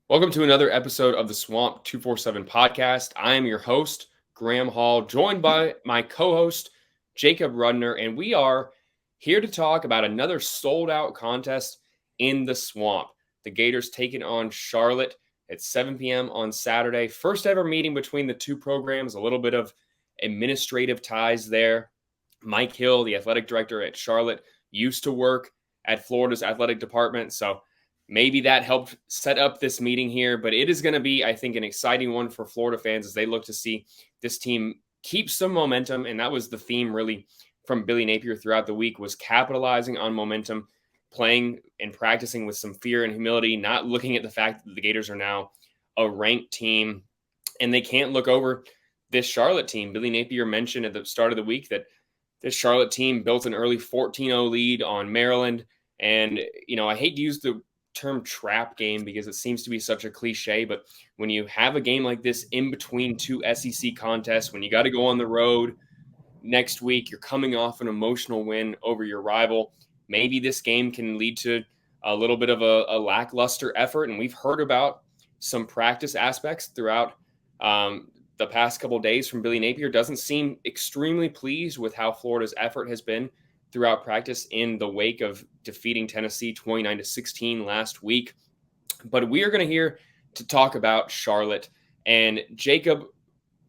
Welcome to another episode of the Swamp247 podcast. I am your host, Graham Hall, joined by my co-host, Jacob Rudner, and we are here to talk about another sold-out contest in the Swamp. The Gators taking on Charlotte at 7 p.m. on Saturday. First ever meeting between the two programs, a little bit of administrative ties there. Mike Hill, the athletic director at Charlotte, used to work at Florida's athletic department, so maybe that helped set up this meeting here, but it is going to be, I think, an exciting one for Florida fans as they look to see this team keep some momentum. And that was the theme really from Billy Napier throughout the week, was capitalizing on momentum, playing and practicing with some fear and humility, not looking at the fact that the Gators are now a ranked team and they can't look over this Charlotte team. Billy Napier mentioned at the start of the week that this Charlotte team built an early 14-0 lead on Maryland. And, I hate to use the term trap game because it seems to be such a cliche, but when you have a game like this in between two SEC contests, when you got to go on the road next week, you're coming off an emotional win over your rival, maybe this game can lead to a little bit of a lackluster effort. And we've heard about some practice aspects throughout the past couple of days from Billy Napier. Doesn't seem extremely pleased with how Florida's effort has been throughout practice in the wake of defeating Tennessee 29-16 last week. But we are going to hear to talk about Charlotte. And Jacob,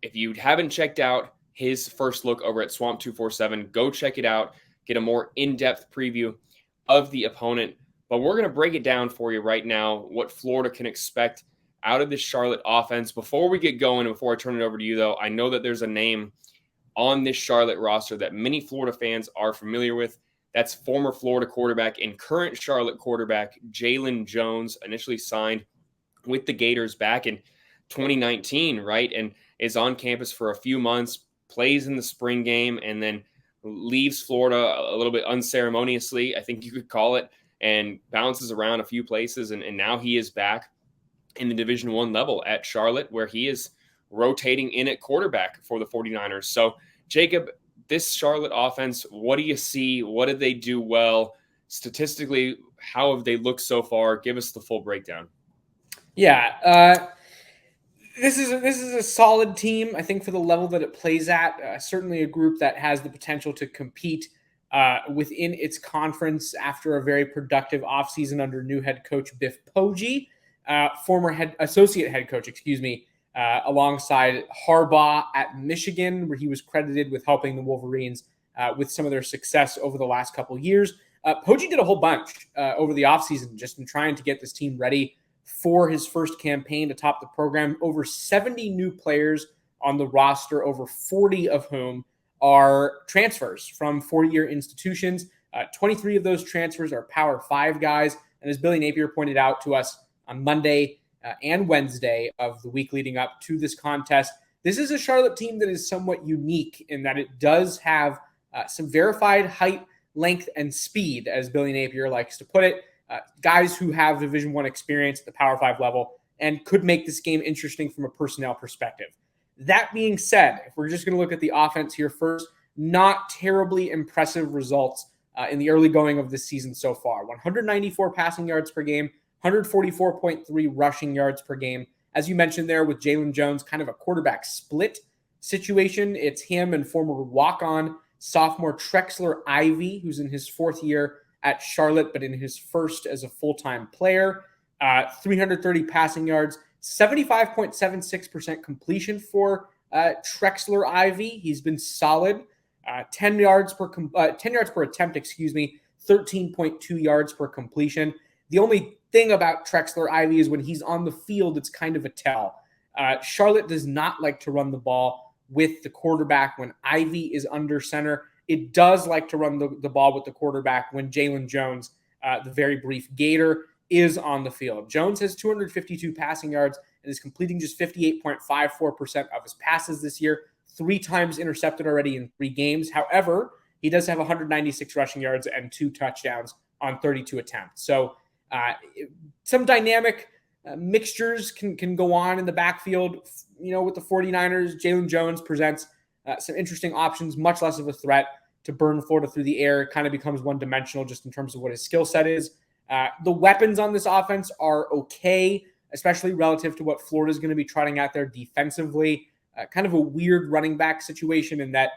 if you haven't checked out his first look over at Swamp247, go check it out, get a more in-depth preview of the opponent. But we're going to break it down for you right now, what Florida can expect out of this Charlotte offense. Before we get going, before I turn it over to you, though, I know that there's a name on this Charlotte roster that many Florida fans are familiar with. That's former Florida quarterback and current Charlotte quarterback Jalen Jones, initially signed with the Gators back in 2019, right? And is on campus for a few months, plays in the spring game, and then leaves Florida a little bit unceremoniously, I think you could call it, and bounces around a few places. And now he is back in the Division I level at Charlotte, where he is rotating in at quarterback for the 49ers. So, Jacob, this Charlotte offense, what do you see? What did they do well? Statistically, how have they looked so far? Give us the full breakdown. Yeah, this is a solid team, I think, for the level that it plays at. Certainly a group that has the potential to compete within its conference after a very productive offseason under new head coach Biff Poggi, former associate head coach, alongside Harbaugh at Michigan, where he was credited with helping the Wolverines with some of their success over the last couple of years. Poggi did a whole bunch over the offseason just in trying to get this team ready for his first campaign to top the program. Over 70 new players on the roster, over 40 of whom are transfers from four-year institutions. 23 of those transfers are Power 5 guys. And as Billy Napier pointed out to us on Monday and Wednesday of the week leading up to this contest, this is a Charlotte team that is somewhat unique in that it does have some verified height, length, and speed, as Billy Napier likes to put it. Guys who have Division I experience at the Power 5 level and could make this game interesting from a personnel perspective. That being said, if we're just going to look at the offense here first, not terribly impressive results in the early going of this season so far. 194 passing yards per game, 144.3 rushing yards per game. As you mentioned there with Jalen Jones, kind of a quarterback split situation. It's him and former walk-on sophomore Trexler Ivy, who's in his fourth year at Charlotte, but in his first as a full-time player. 330 passing yards, 75.76% completion for Trexler Ivy. He's been solid. 10 yards per attempt, 13.2 yards per completion. The only thing about Trexler Ivy is when he's on the field, it's kind of a tell. Charlotte does not like to run the ball with the quarterback when Ivy is under center. It does like to run the ball with the quarterback when Jalen Jones, the very brief Gator, is on the field. Jones has 252 passing yards and is completing just 58.54% of his passes this year, 3 times intercepted already in 3 games. However, he does have 196 rushing yards and 2 touchdowns on 32 attempts. So some dynamic mixtures can go on in the backfield. With the 49ers, Jalen Jones presents some interesting options, much less of a threat to burn Florida through the air. It kind of becomes one-dimensional just in terms of what his skill set is. The weapons on this offense are okay. especially relative to what Florida's going to be trotting out there defensively. Kind of a weird running back situation in that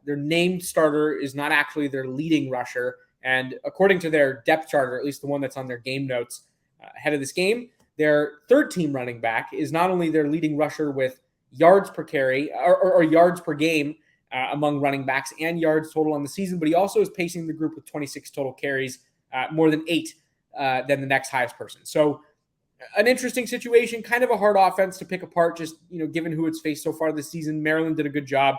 their named starter is not actually their leading rusher. And according to their depth chart, or at least the one that's on their game notes ahead of this game, their third team running back is not only their leading rusher with yards per carry or yards per game among running backs and yards total on the season, but he also is pacing the group with 26 total carries, more than 8 than the next highest person. So an interesting situation, kind of a hard offense to pick apart, just, given who it's faced so far this season. Maryland did a good job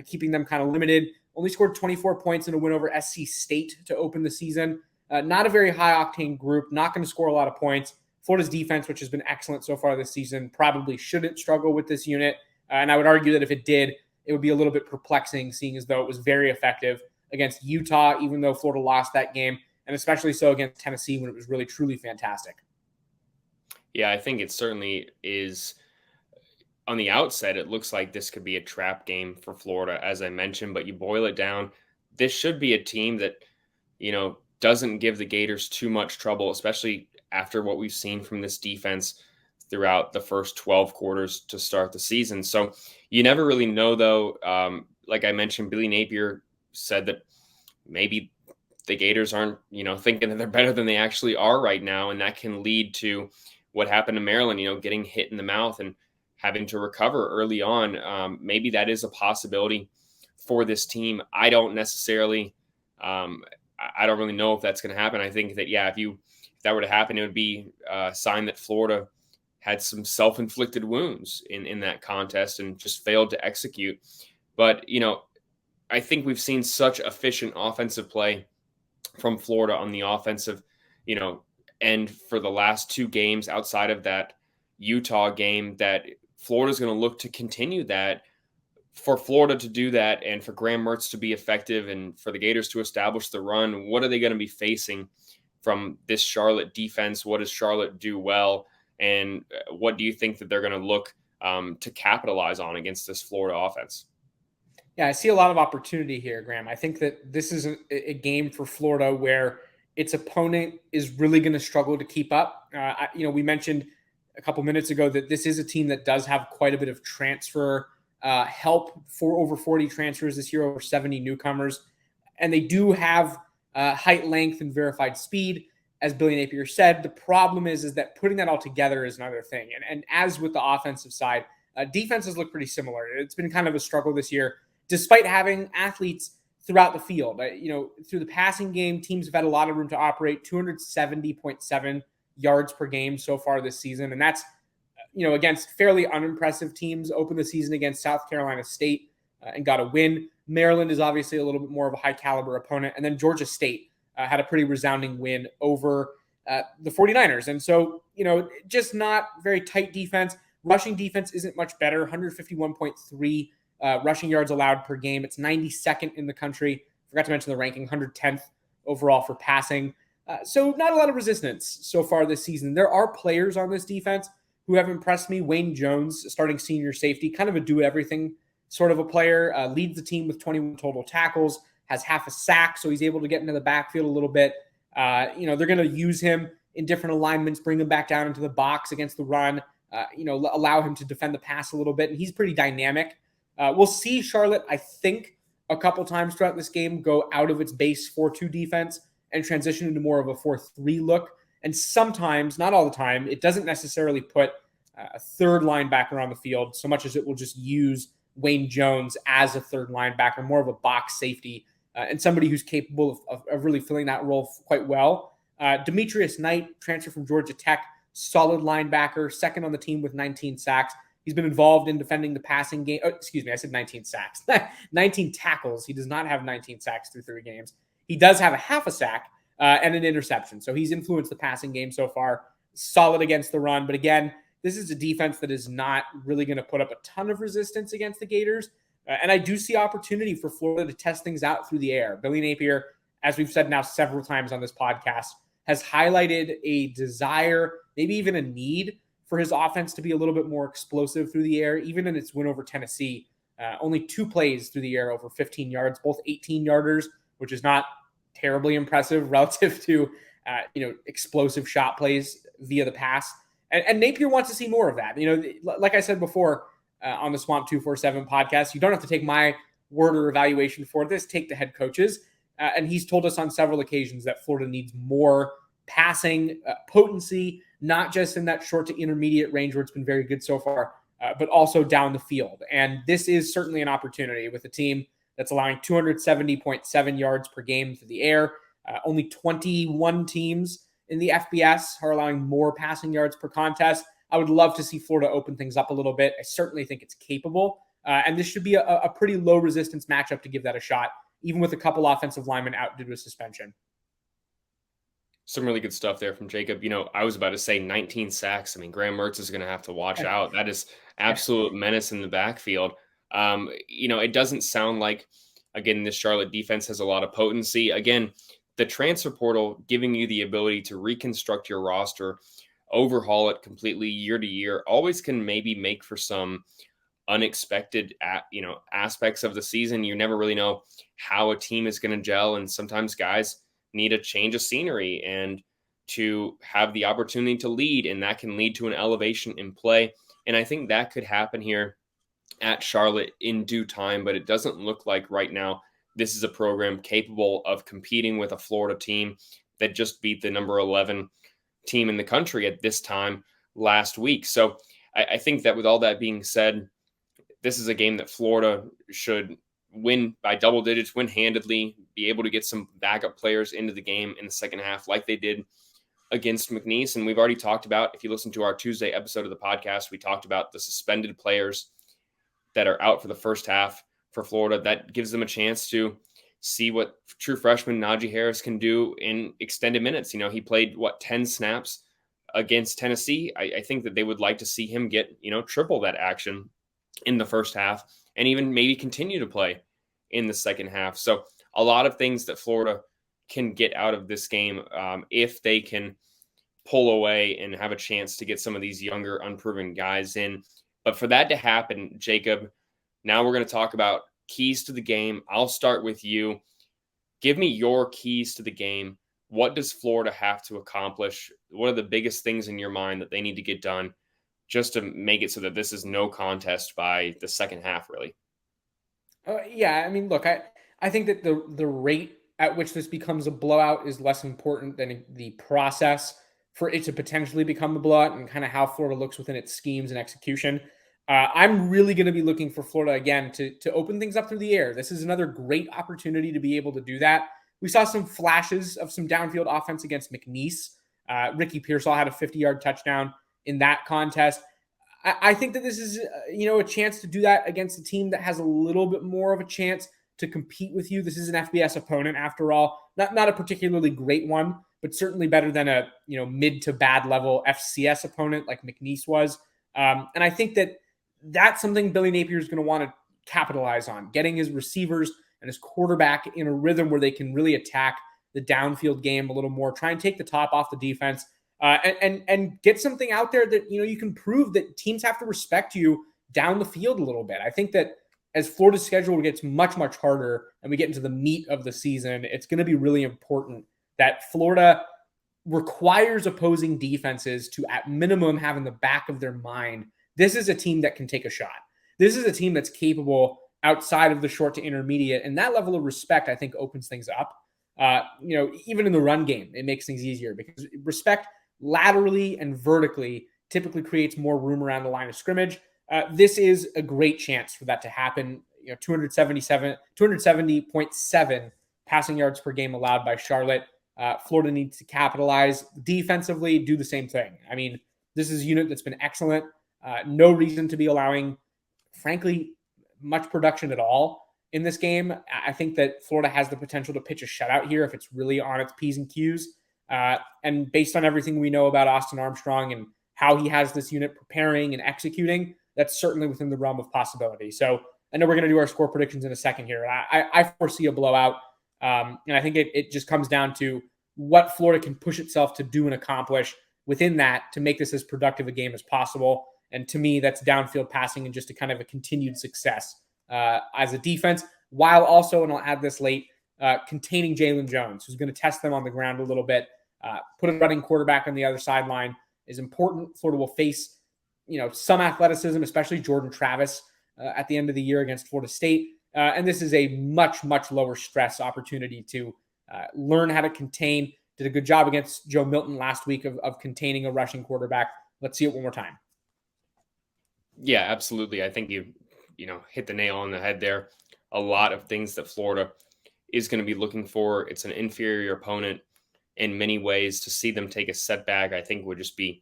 keeping them kind of limited. Only scored 24 points in a win over SC State to open the season. Not a very high-octane group, not going to score a lot of points. Florida's defense, which has been excellent so far this season, probably shouldn't struggle with this unit. And I would argue that if it did, it would be a little bit perplexing, seeing as though it was very effective against Utah, even though Florida lost that game, and especially so against Tennessee when it was really, truly fantastic. Yeah, I think it certainly is. On the outset, it looks like this could be a trap game for Florida, as I mentioned, but you boil it down, this should be a team that, doesn't give the Gators too much trouble, especially after what we've seen from this defense throughout the first 12 quarters to start the season. So you never really know, though. Like I mentioned, Billy Napier said that maybe the Gators aren't, thinking that they're better than they actually are right now, and that can lead to what happened to Maryland, getting hit in the mouth and having to recover early on. Maybe that is a possibility for this team. I don't necessarily, I don't really know if that's going to happen. I think that, if that were to happen, it would be a sign that Florida had some self-inflicted wounds in that contest and just failed to execute. But, I think we've seen such efficient offensive play from Florida on the offensive, end for the last 2 games outside of that Utah game, that Florida's going to look to continue that. For Florida to do that and for Graham Mertz to be effective and for the Gators to establish the run, what are they going to be facing from this Charlotte defense? What does Charlotte do well? And what do you think that they're going to look to capitalize on against this Florida offense? Yeah, I see a lot of opportunity here, Graham. I think that this is a game for Florida where its opponent is really going to struggle to keep up. We mentioned a couple minutes ago that this is a team that does have quite a bit of transfer help, for over 40 transfers this year, over 70 newcomers. And they do have height, length, and verified speed, as Billy Napier said. The problem is that putting that all together is another thing. And as with the offensive side, defenses look pretty similar. It's been kind of a struggle this year, despite having athletes throughout the field. Through the passing game, teams have had a lot of room to operate, 270.7 yards per game so far this season. And that's, against fairly unimpressive teams. Opened the season against South Carolina State and got a win. Maryland is obviously a little bit more of a high caliber opponent. And then Georgia State had a pretty resounding win over the 49ers. And so, just not very tight defense. Rushing defense isn't much better, 151.3 rushing yards allowed per game. It's 92nd in the country. Forgot to mention the ranking, 110th overall for passing. So not a lot of resistance so far this season. There are players on this defense who have impressed me. Wayne Jones, starting senior safety, kind of a do-everything sort of a player, leads the team with 21 total tackles, has half a sack, so he's able to get into the backfield a little bit. They're going to use him in different alignments, bring him back down into the box against the run, allow him to defend the pass a little bit, and he's pretty dynamic. We'll see Charlotte, I think, a couple times throughout this game go out of its base 4-2 defense and transition into more of a 4-3 look. And sometimes, not all the time, it doesn't necessarily put a third linebacker on the field so much as it will just use Wayne Jones as a third linebacker, more of a box safety, and somebody who's capable of really filling that role quite well. Demetrius Knight, transfer from Georgia Tech, solid linebacker, second on the team with 19 sacks. He's been involved in defending the passing game. Oh, excuse me, I said 19 sacks. 19 tackles. He does not have 19 sacks through 3 games. He does have a half a sack and an interception. So he's influenced the passing game so far. Solid against the run. But again, this is a defense that is not really going to put up a ton of resistance against the Gators. And I do see opportunity for Florida to test things out through the air. Billy Napier, as we've said now several times on this podcast, has highlighted a desire, maybe even a need for his offense to be a little bit more explosive through the air, even in its win over Tennessee. Only 2 plays through the air over 15 yards, both 18-yarders, which is not terribly impressive relative to explosive shot plays via the pass. And Napier wants to see more of that. Like I said before on the Swamp247 podcast, you don't have to take my word or evaluation for this. Take the head coaches. And he's told us on several occasions that Florida needs more passing potency, not just in that short to intermediate range where it's been very good so far, but also down the field. And this is certainly an opportunity with a team that's allowing 270.7 yards per game through the air. Only 21 teams in the FBS are allowing more passing yards per contest. I would love to see Florida open things up a little bit. I certainly think it's capable. And this should be a pretty low resistance matchup to give that a shot, even with a couple offensive linemen out due to a suspension. Some really good stuff there from Jacob. I was about to say 19 sacks. I mean, Graham Mertz is going to have to watch out. That is absolute menace in the backfield. It doesn't sound like, again, this Charlotte defense has a lot of potency. Again, the transfer portal giving you the ability to reconstruct your roster, overhaul it completely year to year, always can maybe make for some unexpected, aspects of the season. You never really know how a team is going to gel. And sometimes guys need a change of scenery and to have the opportunity to lead, and that can lead to an elevation in play. And I think that could happen here at Charlotte in due time, but it doesn't look like right now this is a program capable of competing with a Florida team that just beat the number 11 team in the country at this time last week. So I think that with all that being said, this is a game that Florida should win by double digits, win handedly, be able to get some backup players into the game in the second half like they did against McNeese. And we've already talked about, if you listen to our Tuesday episode of the podcast, we talked about the suspended players that are out for the first half for Florida. That gives them a chance to see what true freshman Najee Harris can do in extended minutes. He played, 10 snaps against Tennessee. I think that they would like to see him get, triple that action in the first half and even maybe continue to play in the second half. So a lot of things that Florida can get out of this game if they can pull away and have a chance to get some of these younger, unproven guys in. But for that to happen, Jacob, now we're going to talk about keys to the game. I'll start with you. Give me your keys to the game. What does Florida have to accomplish? What are the biggest things in your mind that they need to get done just to make it so that this is no contest by the second half, really? Yeah, I mean, look, I think that the rate at which this becomes a blowout is less important than the process for it to potentially become a blowout and kind of how Florida looks within its schemes and execution. I'm really going to be looking for Florida again to open things up through the air. This is another great opportunity to be able to do that. We saw some flashes of some downfield offense against McNeese. Ricky Pearsall had a 50-yard touchdown in that contest. I think that this is, a chance to do that against a team that has a little bit more of a chance to compete with you. This is an FBS opponent, after all, not a particularly great one, but certainly better than a, mid to bad level FCS opponent like McNeese was. And I think that that's something Billy Napier is going to want to capitalize on, getting his receivers and his quarterback in a rhythm where they can really attack the downfield game a little more, try and take the top off the defense. And get something out there that, you can prove that teams have to respect you down the field a little bit. I think that as Florida's schedule gets much, much harder and we get into the meat of the season, it's going to be really important that Florida requires opposing defenses to, at minimum, have in the back of their mind, this is a team that can take a shot. This is a team that's capable outside of the short to intermediate. And that level of respect, I think, opens things up. Even in the run game, it makes things easier because respect laterally and vertically typically creates more room around the line of scrimmage. This is a great chance for that to happen. 270.7 passing yards per game allowed by Charlotte. Florida needs to capitalize defensively, do the same thing. I mean, this is a unit that's been excellent. No reason to be allowing, frankly, much production at all in this game. I think that Florida has the potential to pitch a shutout here if it's really on its P's and Q's. And based on everything we know about Austin Armstrong and how he has this unit preparing and executing, that's certainly within the realm of possibility. So I know we're going to do our score predictions in a second here. I foresee a blowout. And I think it just comes down to what Florida can push itself to do and accomplish within that to make this as productive a game as possible. And to me, that's downfield passing and just a kind of a continued success as a defense, while also, and I'll add this late, containing Jalen Jones, who's going to test them on the ground a little bit, put a running quarterback on the other sideline, is important. Florida will face, some athleticism, especially Jordan Travis at the end of the year against Florida State. And this is a much, much lower stress opportunity to learn how to contain. Did a good job against Joe Milton last week of containing a rushing quarterback. Let's see it one more time. Yeah, absolutely. I think you hit the nail on the head there. A lot of things that Florida is going to be looking for. It's an inferior opponent in many ways. To see them take a setback, I think would just be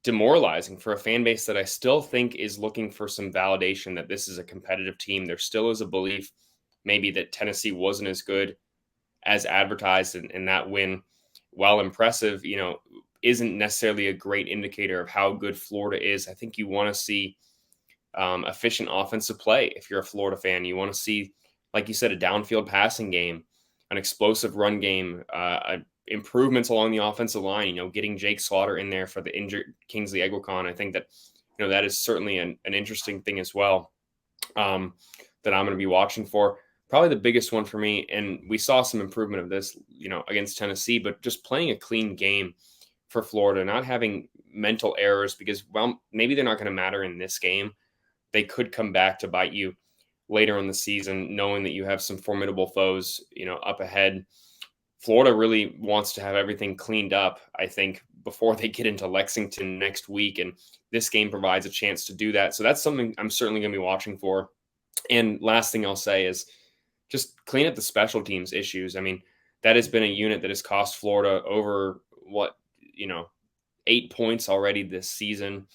demoralizing for a fan base that I still think is looking for some validation that this is a competitive team. There still is a belief maybe that Tennessee wasn't as good as advertised, and that win, while impressive, isn't necessarily a great indicator of how good Florida is. I think you want to see efficient offensive play. If you're a Florida fan, you want to see, like you said, a downfield passing game, an explosive run game, improvements along the offensive line, getting Jake Slaughter in there for the injured Kingsley Eguakon. I think that, that is certainly an interesting thing as well, that I'm going to be watching for. Probably the biggest one for me, and we saw some improvement of this, against Tennessee, but just playing a clean game for Florida, not having mental errors, because, well, maybe they're not going to matter in this game. They could come back to bite you later in the season, knowing that you have some formidable foes, up ahead. Florida really wants to have everything cleaned up, I think, before they get into Lexington next week. And this game provides a chance to do that. So that's something I'm certainly going to be watching for. And last thing I'll say is just clean up the special teams issues. I mean, that has been a unit that has cost Florida over 8 points already this season.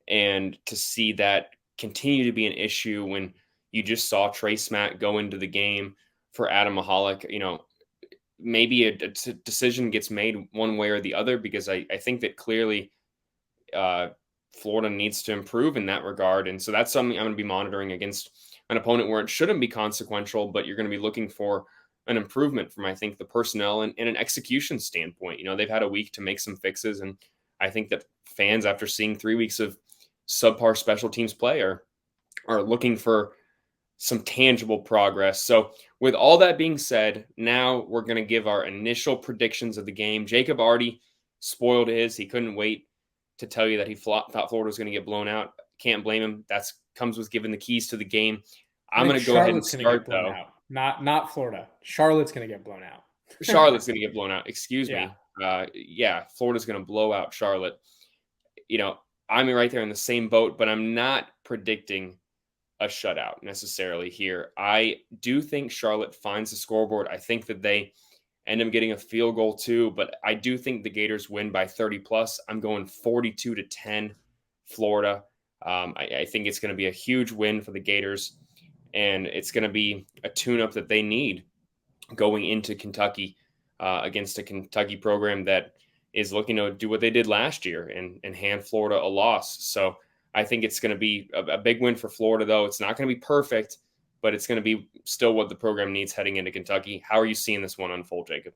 And to see that continue to be an issue when you just saw Trey Smack go into the game for Adam Mahalik, maybe a decision gets made one way or the other, because I think that clearly Florida needs to improve in that regard. And so that's something I'm going to be monitoring against an opponent where it shouldn't be consequential, but you're going to be looking for an improvement from, I think, the personnel and an execution standpoint. They've had a week to make some fixes, and I think that fans, after seeing 3 weeks of subpar special teams play, are looking for some tangible progress. So with all that being said, now we're going to give our initial predictions of the game. Jacob already spoiled his. He couldn't wait to tell you that he thought Florida was going to get blown out. Can't blame him. That comes with giving the keys to the game. I'm going to go ahead and start, though. Not Florida. Charlotte's going to get blown out. Charlotte's going to get blown out. Excuse yeah. me. Florida's going to blow out Charlotte. I'm right there in the same boat, but I'm not predicting a shutout necessarily here. I do think Charlotte finds the scoreboard. I think that they end up getting a field goal too, but I do think the Gators win by 30 plus. I'm going 42-10 Florida. I think it's going to be a huge win for the Gators, and it's going to be a tune-up that they need going into Kentucky against a Kentucky program that is looking to do what they did last year and hand Florida a loss. So I think it's going to be a big win for Florida, though. It's not going to be perfect, but it's going to be still what the program needs heading into Kentucky. How are you seeing this one unfold, Jacob?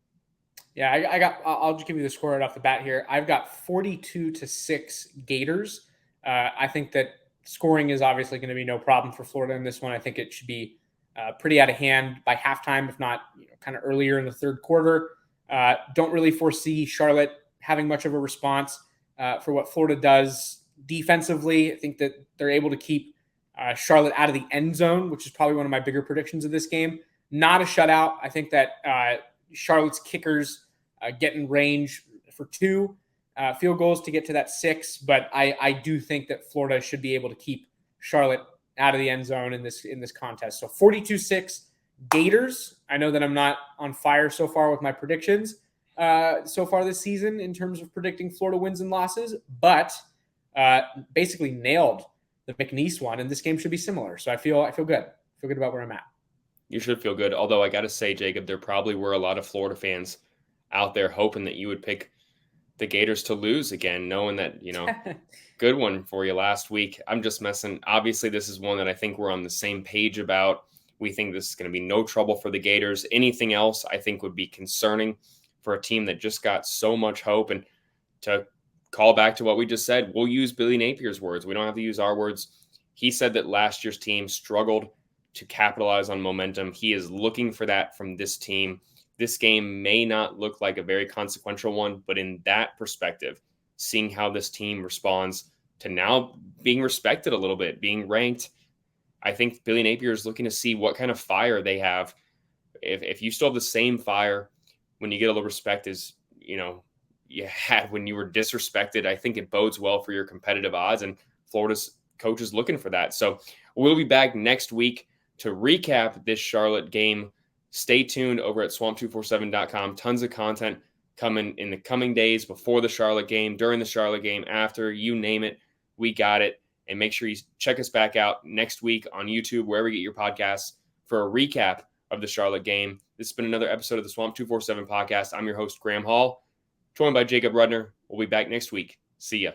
Yeah, I'll just give you the score right off the bat here. I've got 42-6 Gators. I think that scoring is obviously going to be no problem for Florida in this one. I think it should be pretty out of hand by halftime, if not kind of earlier in the third quarter. Don't really foresee Charlotte having much of a response for what Florida does defensively. I think that they're able to keep Charlotte out of the end zone, which is probably one of my bigger predictions of this game. Not a shutout. I think that Charlotte's kickers get in range for 2 field goals to get to that 6, but I do think that Florida should be able to keep Charlotte out of the end zone in this contest. So 42-6 Gators. I know that I'm not on fire so far with my predictions so far this season in terms of predicting Florida wins and losses, but basically nailed the McNeese one, and this game should be similar. So I feel good. I feel good about where I'm at. You should feel good. Although I got to say, Jacob, there probably were a lot of Florida fans out there hoping that you would pick the Gators to lose again, knowing that, good one for you last week. I'm just messing. Obviously, this is one that I think we're on the same page about. We think this is going to be no trouble for the Gators. Anything else, I think, would be concerning for a team that just got so much hope. And to call back to what we just said, we'll use Billy Napier's words. We don't have to use our words. He said that last year's team struggled to capitalize on momentum. He is looking for that from this team. This game may not look like a very consequential one, but in that perspective, seeing how this team responds to now being respected a little bit, being ranked. I think Billy Napier is looking to see what kind of fire they have. If you still have the same fire when you get a little respect as, you had when you were disrespected, I think it bodes well for your competitive odds, and Florida's coach is looking for that. So we'll be back next week to recap this Charlotte game. Stay tuned over at swamp247.com. Tons of content coming in the coming days before the Charlotte game, during the Charlotte game, after, you name it, we got it. And make sure you check us back out next week on YouTube, wherever you get your podcasts, for a recap of the Charlotte game. This has been another episode of the Swamp 247 podcast. I'm your host, Graham Hall, joined by Jacob Rudner. We'll be back next week. See ya.